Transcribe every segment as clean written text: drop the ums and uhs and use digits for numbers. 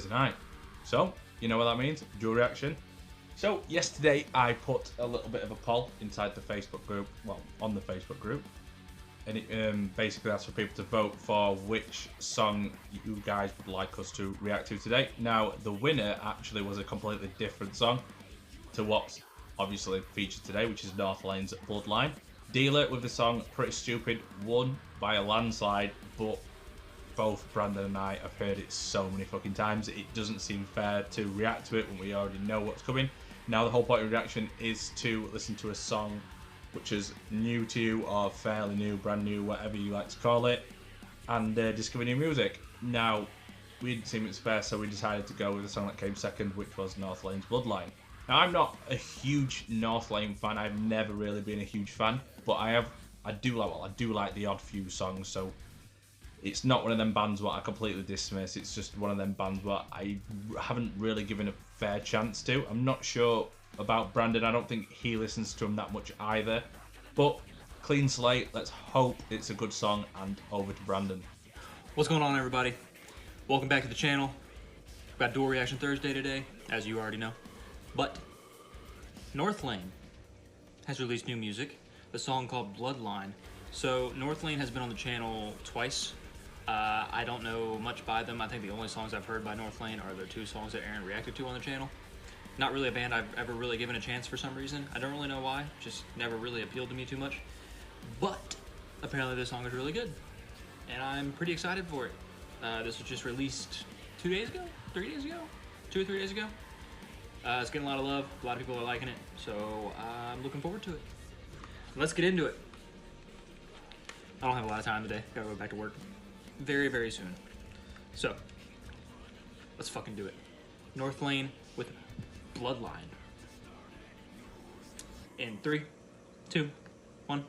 Thursday night. So, you know what that means? Dual reaction. So, yesterday I put a little bit of a poll inside the Facebook group, well, on the Facebook group, and it basically asked for people to vote for which song you guys would like us to react to today. Now, the winner actually was a completely different song to what's obviously featured today, which is Northlane's Bloodline. Dealer with the song Pretty Stupid won by a landslide, but both Brandon and I have heard it so many fucking times, it doesn't seem fair to react to it when we already know what's coming. Now the whole point of reaction is to listen to a song which is new to you, or fairly new, brand new, whatever you like to call it, and discover new music. Now, we didn't seem it's fair, so we decided to go with the song that came second, which was Northlane's Bloodline. Now, I'm not a huge Northlane fan, I've never really been a huge fan, but I do like the odd few songs, so it's not one of them bands what I completely dismiss. It's just one of them bands what I haven't really given a fair chance to. I'm not sure about Brandon. I don't think he listens to him that much either. But clean slate. Let's hope it's a good song. And over to Brandon. What's going on, everybody? Welcome back to the channel. We've got Dual Reaction Thursday today, as you already know. But Northlane has released new music. The song called Bloodline. So Northlane has been on the channel twice. I don't know much by them. I think the only songs I've heard by Northlane are the two songs that Aaron reacted to on the channel. Not really a band I've ever really given a chance for some reason. I don't really know why. Just never really appealed to me too much. But apparently this song is really good. And I'm pretty excited for it. This was just released 2 days ago? 3 days ago? 2 or 3 days ago? It's getting a lot of love. A lot of people are liking it. So I'm looking forward to it. Let's get into it. I don't have a lot of time today. Gotta go back to work very, very soon. So, let's fucking do it. Northlane with Bloodline. In 3, 2, 1.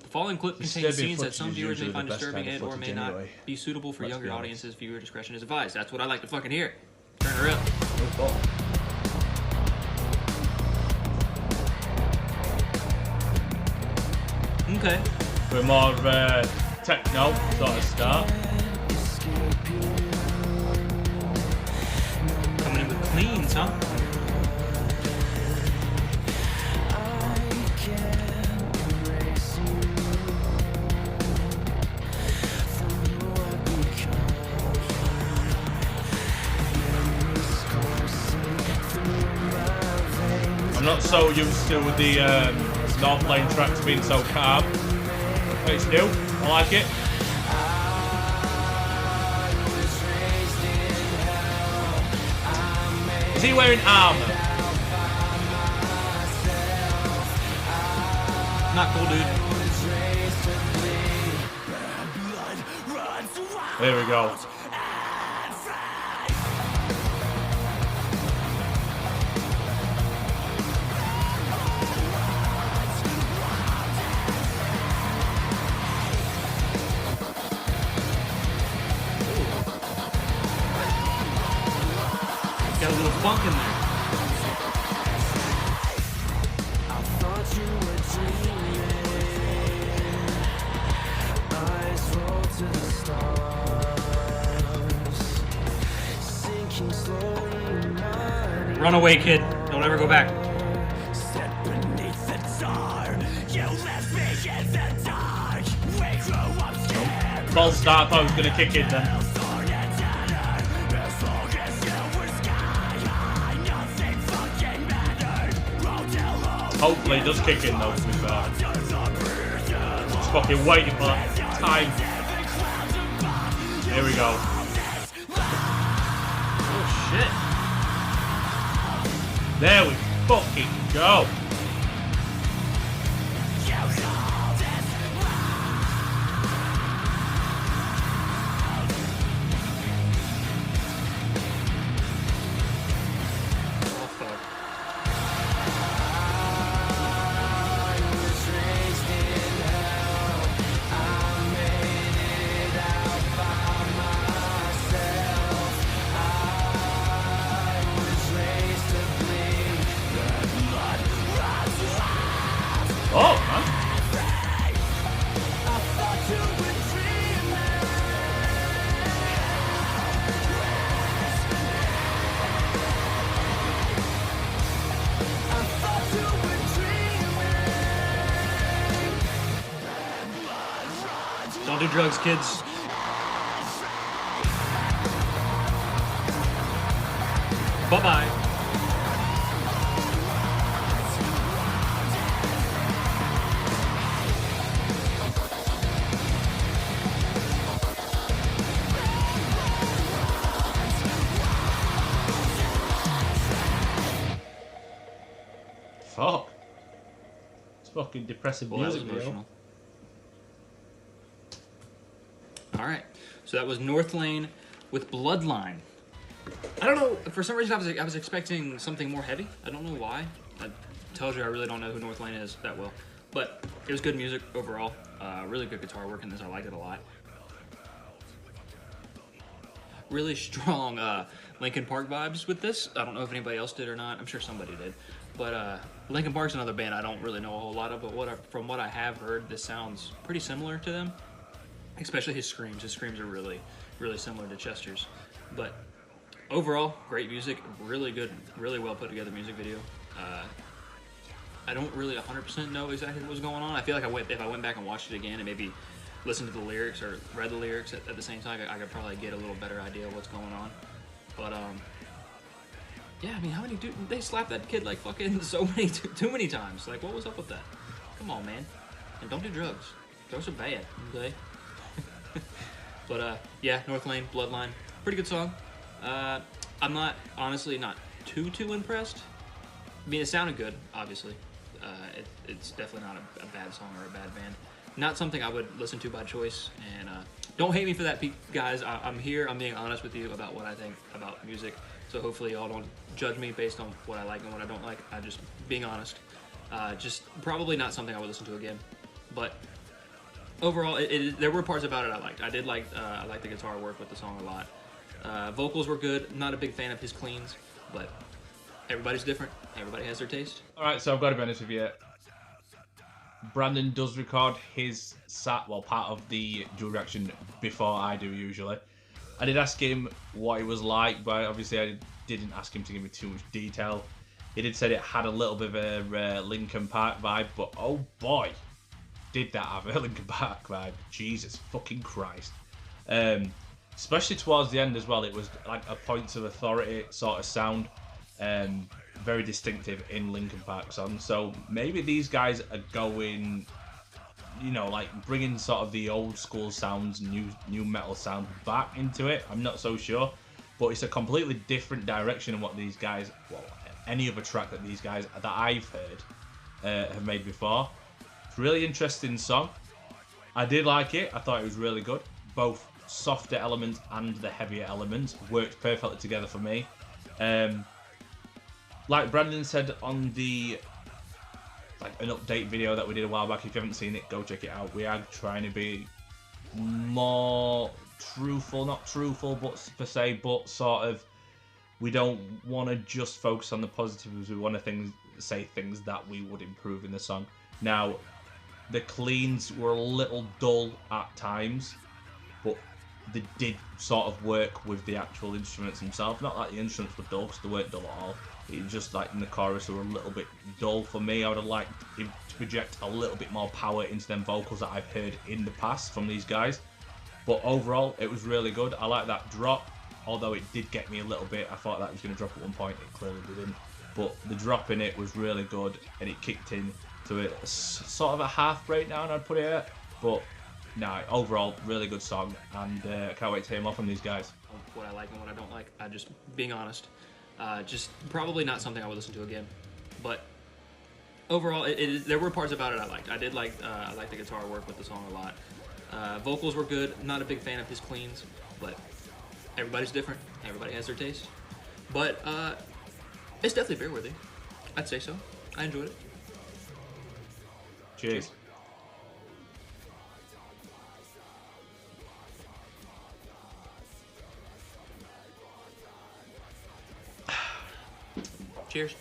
The following clip contains scenes that some viewers may find disturbing and or may not be suitable for younger audiences. Viewer discretion is advised. That's what I like to fucking hear. Turn her up. Okay. We're more of a techno sort of start. Coming in with cleans, huh? I'm not so used to the Northlane tracks being so calm. But it's new, I like it. Is he wearing armor? Not cool, dude. There we go. Got a little funk in there. Run away, kid. Don't ever go back. False start, I thought I was going to kick in then. Hopefully it does kick in though, to be fair. Just fucking waiting for that time. Here we go. Oh shit. There we fucking go. drugs, kids. Bye-bye. Fuck. It's fucking depressive music, bro. Alright, so that was Northlane with Bloodline. I don't know, for some reason I was expecting something more heavy. I don't know why. That tells you I really don't know who Northlane is that well. But it was good music overall. Really good guitar work in this. I liked it a lot. Really strong Linkin Park vibes with this. I don't know if anybody else did or not. I'm sure somebody did. But Linkin Park's another band I don't really know a whole lot of, but from what I have heard, this sounds pretty similar to them. Especially his screams. His screams are really, really similar to Chester's. But overall, great music. Really good, really well put together music video. I don't really 100% know exactly what was going on. I feel like if I went back and watched it again and maybe listened to the lyrics or read the lyrics at the same time, I could probably get a little better idea of what's going on. But yeah, I mean, how many they slapped that kid like fucking too many times? Like, what was up with that? Come on, man. And don't do drugs. Drugs are bad, okay? But yeah, Northlane, Bloodline, pretty good song. I'm honestly not too impressed. I mean, it sounded good, obviously. It's definitely not a bad song or a bad band. Not something I would listen to by choice. And don't hate me for that, guys. I'm here. I'm being honest with you about what I think about music. So hopefully y'all don't judge me based on what I like and what I don't like. I'm just being honest. Just probably not something I would listen to again. But overall, there were parts about it I liked. I liked the guitar work with the song a lot. Vocals were good. Not a big fan of his cleans, but everybody's different. Everybody has their taste. All right, so I've got to be honest with you. Brandon does record his part of the dual reaction before I do usually. I did ask him what it was like, but obviously I didn't ask him to give me too much detail. He did say it had a little bit of a Linkin Park vibe, but oh boy, did that have a Linkin Park vibe. Jesus fucking Christ. Especially towards the end as well, it was like a points of authority sort of sound. Very distinctive in Linkin Park songs. So maybe these guys are going, like bringing sort of the old school sounds, new metal sound back into it. I'm not so sure, but it's a completely different direction than what these guys, any other track that these guys that I've heard have made before. It's a really interesting song. I did like it. I thought it was really good. Both softer elements and the heavier elements worked perfectly together for me. Like Brandon said on the an update video that we did a while back, if you haven't seen it, go check it out. We are trying to be more truthful, not truthful, but per se, but sort of, we don't want to just focus on the positives. We want to say things that we would improve in the song. Now, the cleans were a little dull at times, but they did sort of work with the actual instruments themselves. Not like the instruments were dull, because they weren't dull at all. It was just like in the chorus they were a little bit dull for me. I would have liked him to project a little bit more power into them vocals that I've heard in the past from these guys. But overall, it was really good. I like that drop, although it did get me a little bit. I thought that was going to drop at one point. It clearly didn't. But the drop in it was really good, and it kicked in to a sort of a half breakdown, I'd put it at. But no, overall, really good song, and I can't wait to hear more from these guys. What I like and what I don't like. I'm just being honest. Just probably not something I would listen to again. But overall, there were parts about it I liked. I liked the guitar work with the song a lot. Vocals were good. Not a big fan of his cleans, but everybody's different. Everybody has their taste. But it's definitely beer worthy. I'd say so. I enjoyed it. Cheers. Cheers.